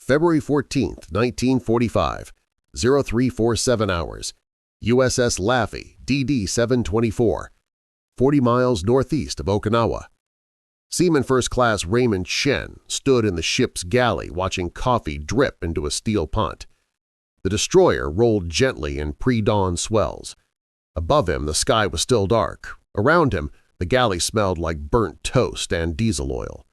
February 14, 1945, 0347 hours, USS Laffey, DD-724, 40 miles northeast of Okinawa. Seaman First Class Raymond Chen stood in the ship's galley watching coffee drip into a steel pont. The destroyer rolled gently in pre-dawn swells. Above him, the sky was still dark. Around him, the galley smelled like burnt toast and diesel oil.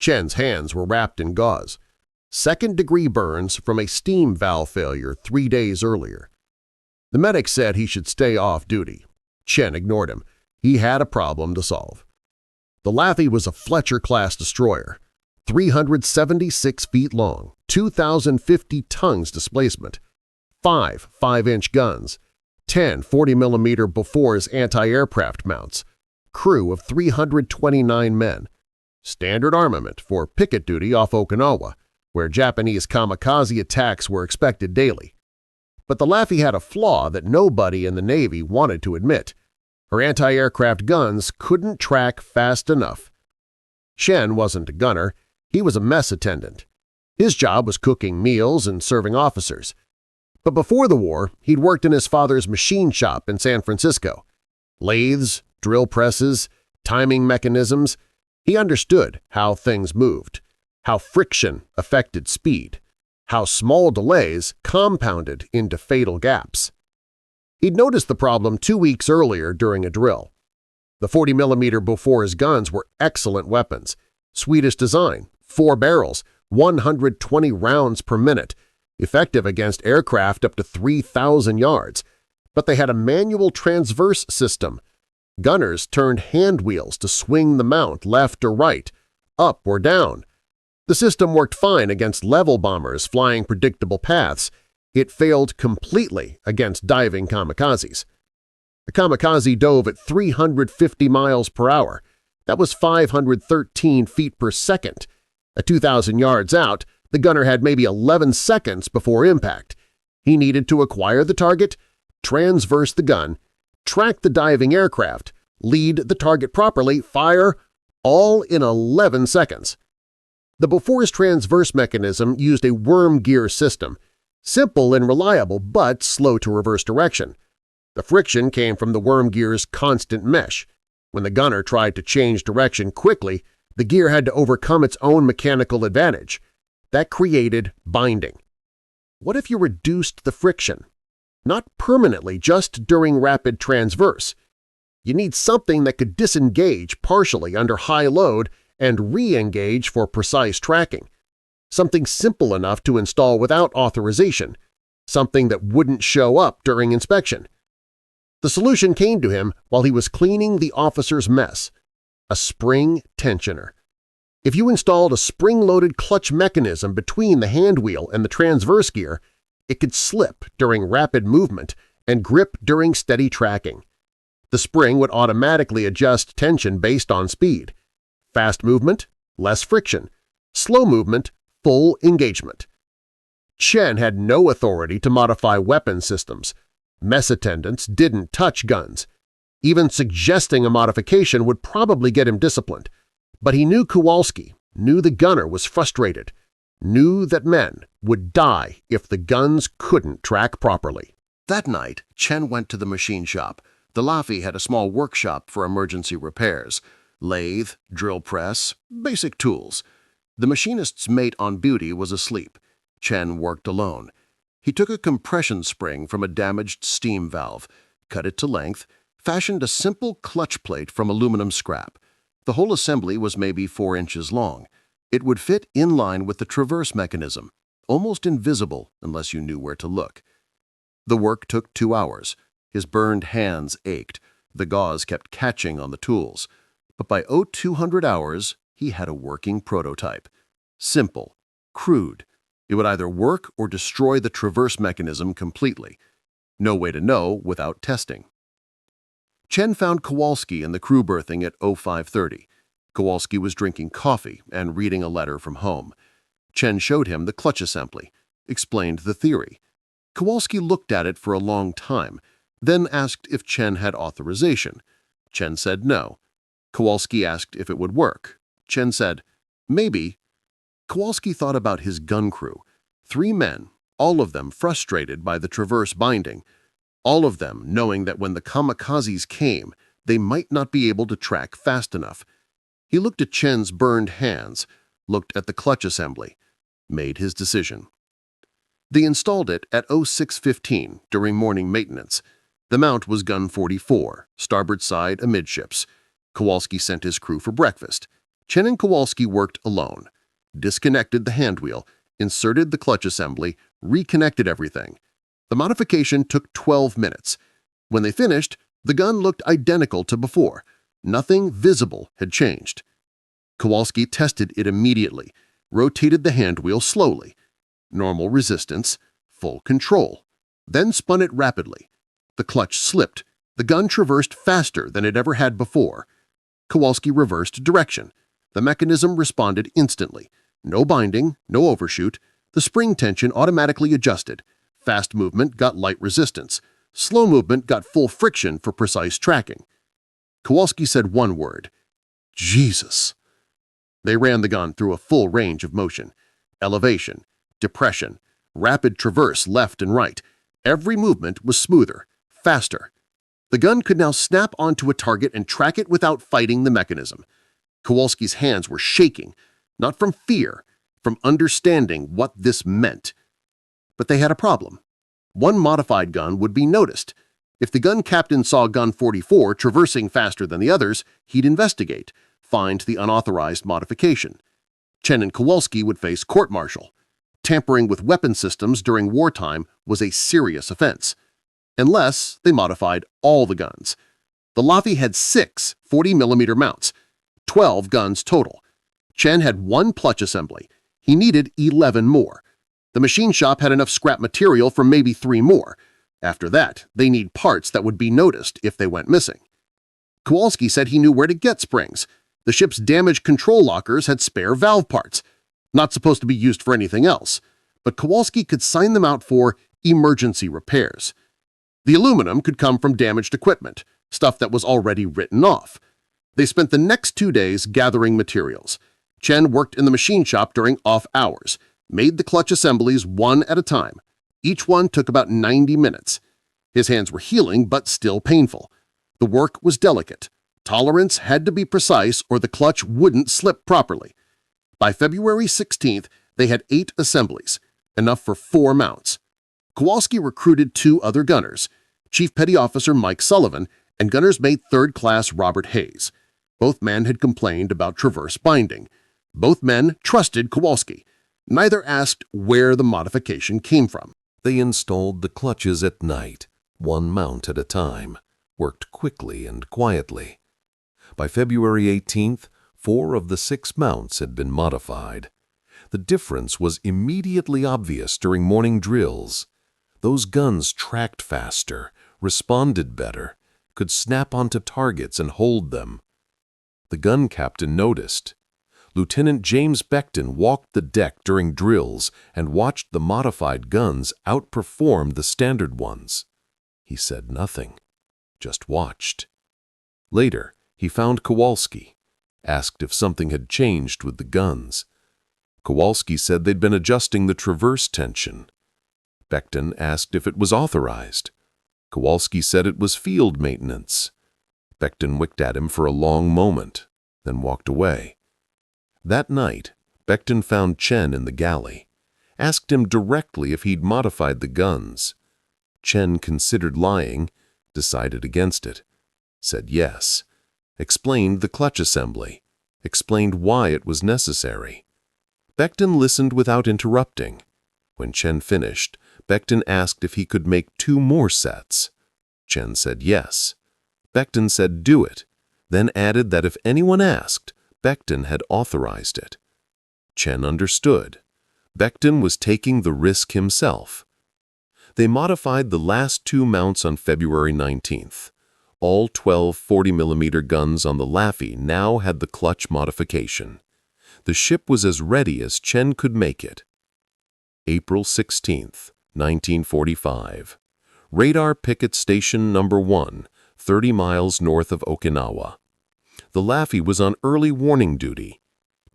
Chen's hands were wrapped in gauze. Second-degree burns from a steam valve failure 3 days earlier. The medic said he should stay off duty. Chen ignored him. He had a problem to solve. The Laffey was a Fletcher-class destroyer, 376 feet long, 2,050 tons displacement, 5 5-inch guns, 10 40mm Bofors anti-aircraft mounts, crew of 329 men, standard armament for picket duty off Okinawa, where Japanese kamikaze attacks were expected daily. But the Laffey had a flaw that nobody in the Navy wanted to admit. Her anti-aircraft guns couldn't track fast enough. Chen wasn't a gunner, he was a mess attendant. His job was cooking meals and serving officers. But before the war, he'd worked in his father's machine shop in San Francisco. Lathes, drill presses, timing mechanisms. He understood how things moved, how friction affected speed, how small delays compounded into fatal gaps. He'd noticed the problem 2 weeks earlier during a drill. The 40mm Bofors guns were excellent weapons, Swedish design, 4 barrels, 120 rounds per minute, effective against aircraft up to 3,000 yards, but they had a manual transverse system. Gunners turned hand wheels to swing the mount left or right, up or down. The system worked fine against level bombers flying predictable paths. It failed completely against diving kamikazes. The kamikaze dove at 350 miles per hour. That was 513 feet per second. At 2,000 yards out, the gunner had maybe 11 seconds before impact. He needed to acquire the target, transverse the gun, track the diving aircraft, lead the target properly, fire, all in 11 seconds. The Bofors transverse mechanism used a worm gear system, simple and reliable but slow to reverse direction. The friction came from the worm gear's constant mesh. When the gunner tried to change direction quickly, the gear had to overcome its own mechanical advantage. That created binding. What if you reduced the friction? Not permanently, just during rapid transverse. You need something that could disengage partially under high load and re-engage for precise tracking. Something simple enough to install without authorization. Something that wouldn't show up during inspection. The solution came to him while he was cleaning the officer's mess. A spring tensioner. If you installed a spring-loaded clutch mechanism between the hand wheel and the transverse gear, it could slip during rapid movement and grip during steady tracking. The spring would automatically adjust tension based on speed. Fast movement, less friction. Slow movement, full engagement. Chen had no authority to modify weapon systems. Mess attendants didn't touch guns. Even suggesting a modification would probably get him disciplined. But he knew Kowalski, knew the gunner was frustrated, knew that men would die if the guns couldn't track properly. That night, Chen went to the machine shop. The Laffey had a small workshop for emergency repairs. Lathe, drill press, basic tools. The machinist's mate on duty was asleep. Chen worked alone. He took a compression spring from a damaged steam valve, cut it to length, fashioned a simple clutch plate from aluminum scrap. The whole assembly was maybe 4 inches long. It would fit in line with the traverse mechanism, almost invisible unless you knew where to look. The work took 2 hours. His burned hands ached. The gauze kept catching on the tools. But by 0200 hours, he had a working prototype. Simple, crude. It would either work or destroy the traverse mechanism completely. No way to know without testing. Chen found Kowalski in the crew berthing at 0530. Kowalski was drinking coffee and reading a letter from home. Chen showed him the clutch assembly, explained the theory. Kowalski looked at it for a long time, then asked if Chen had authorization. Chen said no. Kowalski asked if it would work. Chen said, "Maybe." Kowalski thought about his gun crew. 3 men, all of them frustrated by the traverse binding, all of them knowing that when the kamikazes came, they might not be able to track fast enough. He looked at Chen's burned hands, looked at the clutch assembly, made his decision. They installed it at 06:15 during morning maintenance. The mount was gun 44, starboard side amidships. Kowalski sent his crew for breakfast. Chen and Kowalski worked alone, disconnected the handwheel, inserted the clutch assembly, reconnected everything. The modification took 12 minutes. When they finished, the gun looked identical to before. Nothing visible had changed. Kowalski tested it immediately, rotated the handwheel slowly. Normal resistance, full control. Then spun it rapidly. The clutch slipped. The gun traversed faster than it ever had before. Kowalski reversed direction. The mechanism responded instantly. No binding, no overshoot. The spring tension automatically adjusted. Fast movement got light resistance. Slow movement got full friction for precise tracking. Kowalski said one word: Jesus. They ran the gun through a full range of motion. Elevation, depression, rapid traverse left and right. Every movement was smoother, faster. The gun could now snap onto a target and track it without fighting the mechanism. Kowalski's hands were shaking, not from fear, from understanding what this meant. But they had a problem. One modified gun would be noticed. If the gun captain saw gun 44 traversing faster than the others, he'd investigate, find the unauthorized modification. Chen and Kowalski would face court-martial. Tampering with weapon systems during wartime was a serious offense, unless they modified all the guns. The Laffey had 6 40mm mounts, 12 guns total. Chen had 1 clutch assembly. He needed 11 more. The machine shop had enough scrap material for maybe 3 more. After that, they need parts that would be noticed if they went missing. Kowalski said he knew where to get springs. The ship's damaged control lockers had spare valve parts, not supposed to be used for anything else, but Kowalski could sign them out for emergency repairs. The aluminum could come from damaged equipment, stuff that was already written off. They spent the next 2 days gathering materials. Chen worked in the machine shop during off hours, made the clutch assemblies one at a time. Each one took about 90 minutes. His hands were healing but still painful. The work was delicate. Tolerance had to be precise or the clutch wouldn't slip properly. By February 16th, they had 8 assemblies, enough for 4 mounts. Kowalski recruited 2 other gunners, Chief Petty Officer Mike Sullivan and gunner's mate 3rd Class Robert Hayes. Both men had complained about traverse binding. Both men trusted Kowalski. Neither asked where the modification came from. They installed the clutches at night, 1 mount at a time, worked quickly and quietly. By February 18th, 4 of the 6 mounts had been modified. The difference was immediately obvious during morning drills. Those guns tracked faster, responded better, could snap onto targets and hold them. The gun captain noticed. Lieutenant James Becton walked the deck during drills and watched the modified guns outperform the standard ones. He said nothing, just watched. Later, he found Kowalski, asked if something had changed with the guns. Kowalski said they'd been adjusting the traverse tension. Becton asked if it was authorized. Kowalski said it was field maintenance. Becton winked at him for a long moment, then walked away. That night, Becton found Chen in the galley, asked him directly if he'd modified the guns. Chen considered lying, decided against it, said yes, explained the clutch assembly, explained why it was necessary. Becton listened without interrupting. When Chen finished, Becton asked if he could make 2 more sets. Chen said yes. Becton said do it, then added that if anyone asked, Becton had authorized it. Chen understood. Becton was taking the risk himself. They modified the last 2 mounts on February 19th. All 12 40mm guns on the Laffey now had the clutch modification. The ship was as ready as Chen could make it. April 16th, 1945. Radar Picket Station No. 1, 30 miles north of Okinawa. The Laffey was on early warning duty.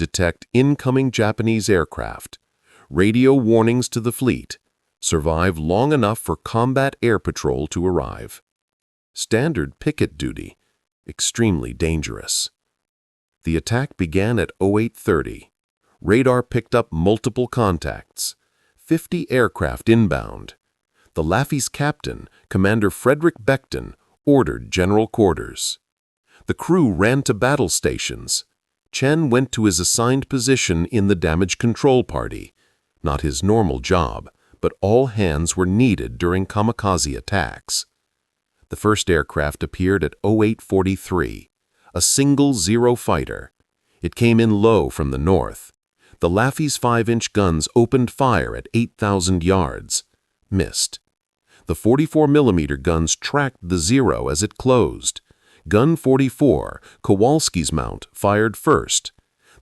detect incoming Japanese aircraft, radio warnings to the fleet, survive long enough for combat air patrol to arrive. Standard picket duty, extremely dangerous. The attack began at 08:30. Radar picked up multiple contacts. 50 aircraft inbound. The Laffey's captain, Commander Frederick Beckton, ordered general quarters. The crew ran to battle stations. Chen went to his assigned position in the damage control party. Not his normal job, but all hands were needed during kamikaze attacks. The first aircraft appeared at 08:43, a single Zero fighter. It came in low from the north. The Laffey's 5-inch guns opened fire at 8,000 yards. Missed. The 44mm guns tracked the Zero as it closed. Gun 44, Kowalski's mount, fired first.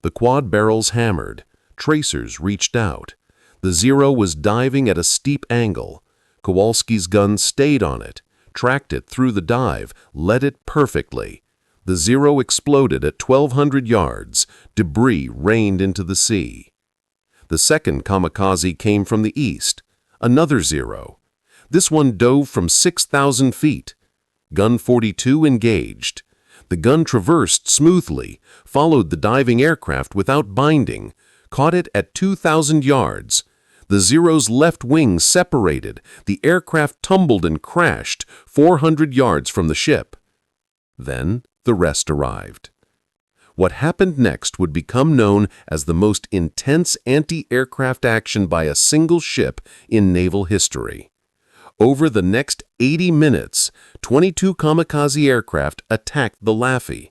The quad barrels hammered. Tracers reached out. The Zero was diving at a steep angle. Kowalski's gun stayed on it, tracked it through the dive, led it perfectly. The Zero exploded at 1,200 yards. Debris rained into the sea. The second kamikaze came from the east. Another Zero. This one dove from 6,000 feet. Gun 42 engaged. The gun traversed smoothly, followed the diving aircraft without binding, caught it at 2,000 yards. The Zero's left wing separated. The aircraft tumbled and crashed 400 yards from the ship. Then the rest arrived. What happened next would become known as the most intense anti-aircraft action by a single ship in naval history. Over the next 80 minutes, 22 kamikaze aircraft attacked the Laffey,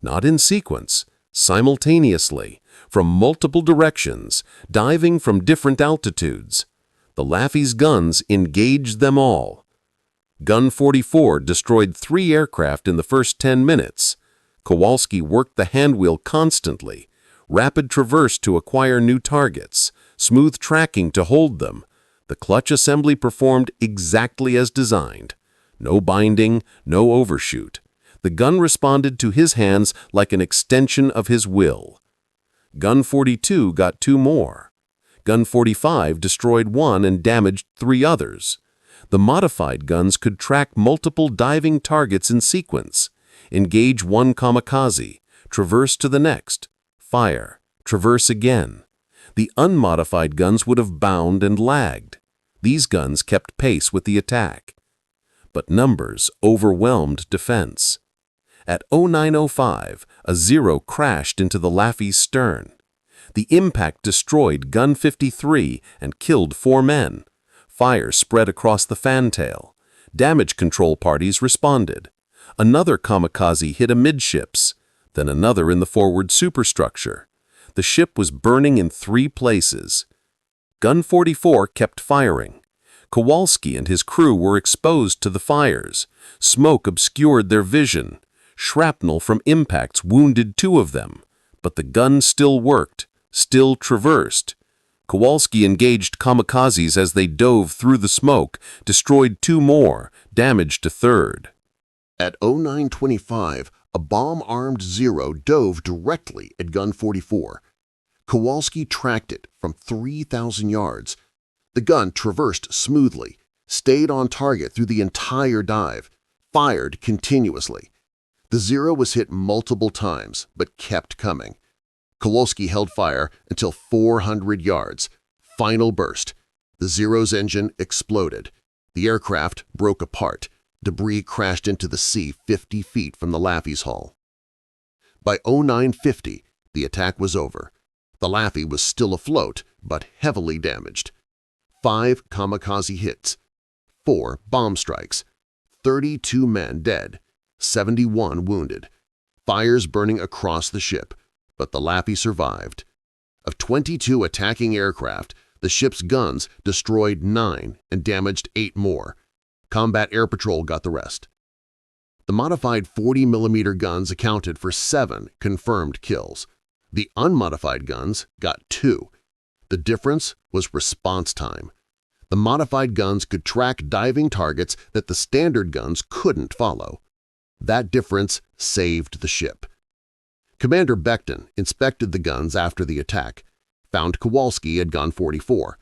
not in sequence, simultaneously, from multiple directions, diving from different altitudes. The Laffey's guns engaged them all. Gun 44 destroyed 3 aircraft in the first 10 minutes. Kowalski worked the handwheel constantly, rapid traverse to acquire new targets, smooth tracking to hold them. The clutch assembly performed exactly as designed. No binding, no overshoot. The gun responded to his hands like an extension of his will. Gun 42 got 2 more. Gun 45 destroyed 1 and damaged 3 others. The modified guns could track multiple diving targets in sequence, engage 1 kamikaze, traverse to the next, fire, traverse again. The unmodified guns would have bound and lagged. These guns kept pace with the attack. But numbers overwhelmed defense. At 09:05, a Zero crashed into the Laffey's stern. The impact destroyed Gun 53 and killed 4 men. Fire spread across the fantail. Damage control parties responded. Another kamikaze hit amidships, then another in the forward superstructure. The ship was burning in 3 places. Gun 44 kept firing. Kowalski and his crew were exposed to the fires. Smoke obscured their vision. Shrapnel from impacts wounded 2 of them. But the gun still worked, still traversed. Kowalski engaged kamikazes as they dove through the smoke, destroyed 2 more, damaged a 3rd. At 09:25, a bomb-armed Zero dove directly at Gun 44. Kowalski tracked it from 3,000 yards. The gun traversed smoothly, stayed on target through the entire dive, fired continuously. The Zero was hit multiple times, but kept coming. Kowalski held fire until 400 yards. Final burst. The Zero's engine exploded. The aircraft broke apart. Debris crashed into the sea 50 feet from the Laffey's hull. By 09:50, the attack was over. The Laffey was still afloat, but heavily damaged. 5 kamikaze hits, 4 bomb strikes, 32 men dead, 71 wounded. Fires burning across the ship, but the Laffey survived. Of 22 attacking aircraft, the ship's guns destroyed 9 and damaged 8 more. Combat Air Patrol got the rest. The modified 40mm guns accounted for 7 confirmed kills. The unmodified guns got 2. The difference was response time. The modified guns could track diving targets that the standard guns couldn't follow. That difference saved the ship. Commander Becton inspected the guns after the attack, found Kowalski had Gun 44.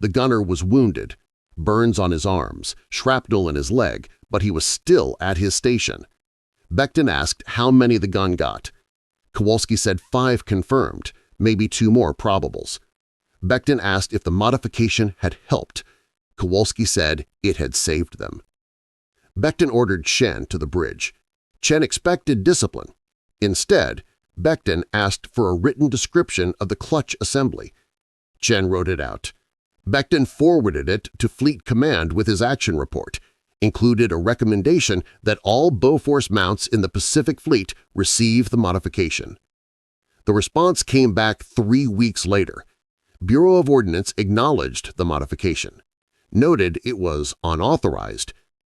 The gunner was wounded, burns on his arms, shrapnel in his leg, but he was still at his station. Becton asked how many the gun got. Kowalski said 5 confirmed, maybe 2 more probables. Becton asked if the modification had helped. Kowalski said it had saved them. Becton ordered Chen to the bridge. Chen expected discipline. Instead, Becton asked for a written description of the clutch assembly. Chen wrote it out. Becton forwarded it to Fleet Command with his action report, included a recommendation that all Bofors mounts in the Pacific Fleet receive the modification. The response came back 3 weeks later. Bureau of Ordnance acknowledged the modification, noted it was unauthorized,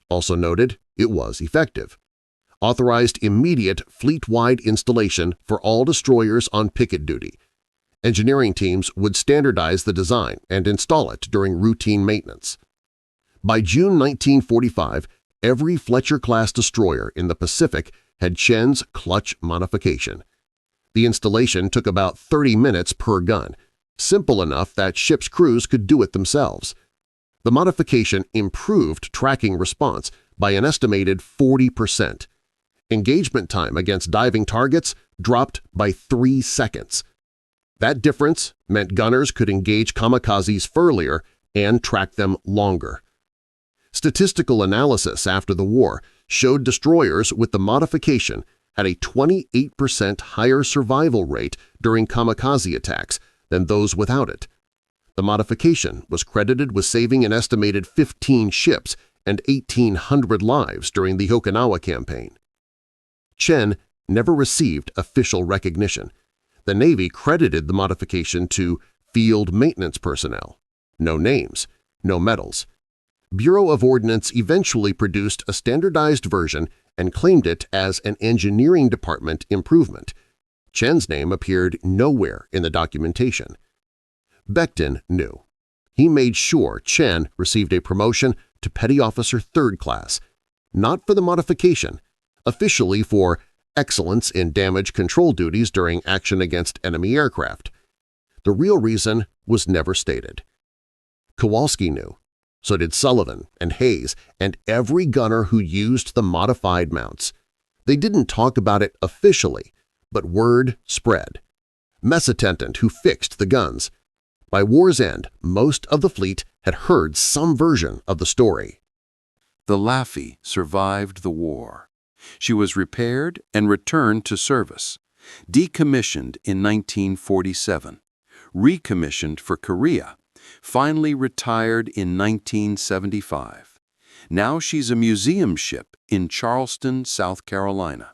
also noted it was effective, authorized immediate fleet-wide installation for all destroyers on picket duty. Engineering teams would standardize the design and install it during routine maintenance. By June 1945, every Fletcher-class destroyer in the Pacific had Chen's clutch modification. The installation took about 30 minutes per gun, simple enough that ship's crews could do it themselves. The modification improved tracking response by an estimated 40%. Engagement time against diving targets dropped by 3 seconds. That difference meant gunners could engage kamikazes earlier and track them longer. Statistical analysis after the war showed destroyers with the modification had a 28% higher survival rate during kamikaze attacks than those without it. The modification was credited with saving an estimated 15 ships and 1,800 lives during the Okinawa campaign. Chen never received official recognition. The Navy credited the modification to field maintenance personnel. No names, no medals. Bureau of Ordnance eventually produced a standardized version and claimed it as an engineering department improvement. Chen's name appeared nowhere in the documentation. Becton knew. He made sure Chen received a promotion to Petty Officer 3rd Class, not for the modification, officially for excellence in damage control duties during action against enemy aircraft. The real reason was never stated. Kowalski knew. So did Sullivan and Hayes and every gunner who used the modified mounts. They didn't talk about it officially, but word spread. Mess attendant who fixed the guns. By war's end, most of the fleet had heard some version of the story. The Laffey survived the war. She was repaired and returned to service, decommissioned in 1947, recommissioned for Korea, finally retired in 1975. Now she's a museum ship in Charleston, South Carolina.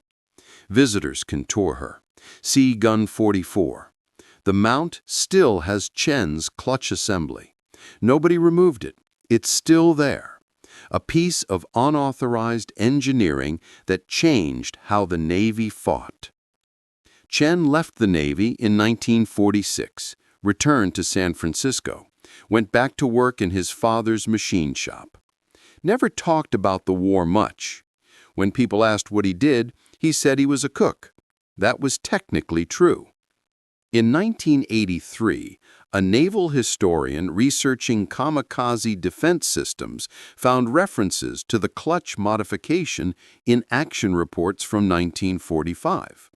Visitors can tour her. See Gun 44. The mount still has Chen's clutch assembly. Nobody removed it. It's still there. A piece of unauthorized engineering that changed how the Navy fought. Chen left the Navy in 1946, returned to San Francisco, went back to work in his father's machine shop. Never talked about the war much. When people asked what he did, he said he was a cook. That was technically true. In 1983, a naval historian researching kamikaze defense systems found references to the clutch modification in action reports from 1945.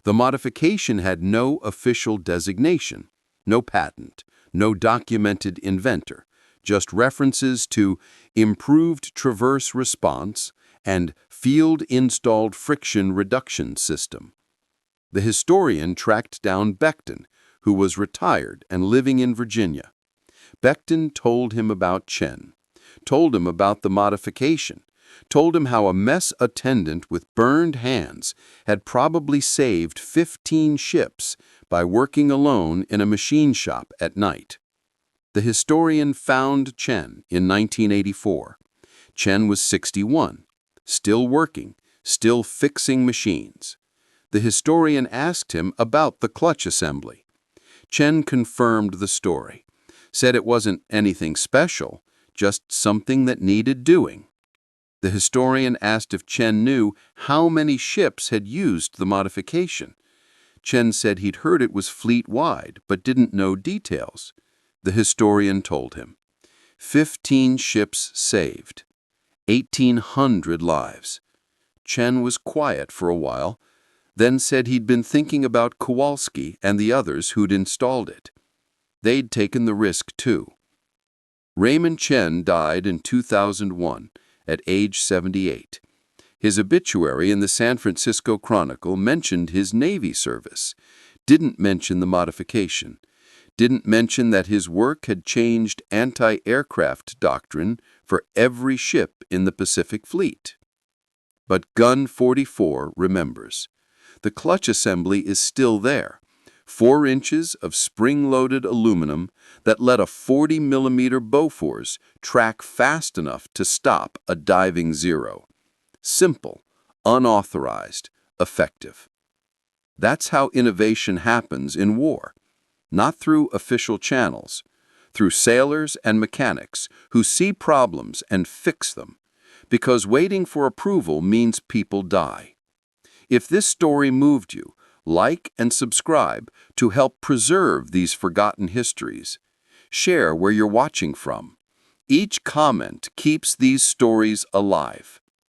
The modification had no official designation, no patent, no documented inventor, just references to improved traverse response and field-installed friction reduction system. The historian tracked down Becton, who was retired and living in Virginia. Becton told him about Chen, told him about the modification, told him how a mess attendant with burned hands had probably saved 15 ships by working alone in a machine shop at night. The historian found Chen in 1984. Chen was 61, still working, still fixing machines. The historian asked him about the clutch assembly. Chen confirmed the story, said it wasn't anything special, just something that needed doing. The historian asked if Chen knew how many ships had used the modification. Chen said he'd heard it was fleet-wide, but didn't know details. The historian told him. 15 ships saved. 1,800 lives. Chen was quiet for a while, then said he'd been thinking about Kowalski and the others who'd installed it. They'd taken the risk too. Raymond Chen died in 2001 at age 78. His obituary in the San Francisco Chronicle mentioned his Navy service, didn't mention the modification, didn't mention that his work had changed anti-aircraft doctrine for every ship in the Pacific Fleet. But Gun 44 remembers. The clutch assembly is still there, 4 inches of spring-loaded aluminum that let a 40-millimeter Bofors track fast enough to stop a diving Zero. Simple, unauthorized, effective. That's how innovation happens in war, not through official channels, through sailors and mechanics who see problems and fix them, because waiting for approval means people die. If this story moved you, like and subscribe to help preserve these forgotten histories. Share where you're watching from. Each comment keeps these stories alive.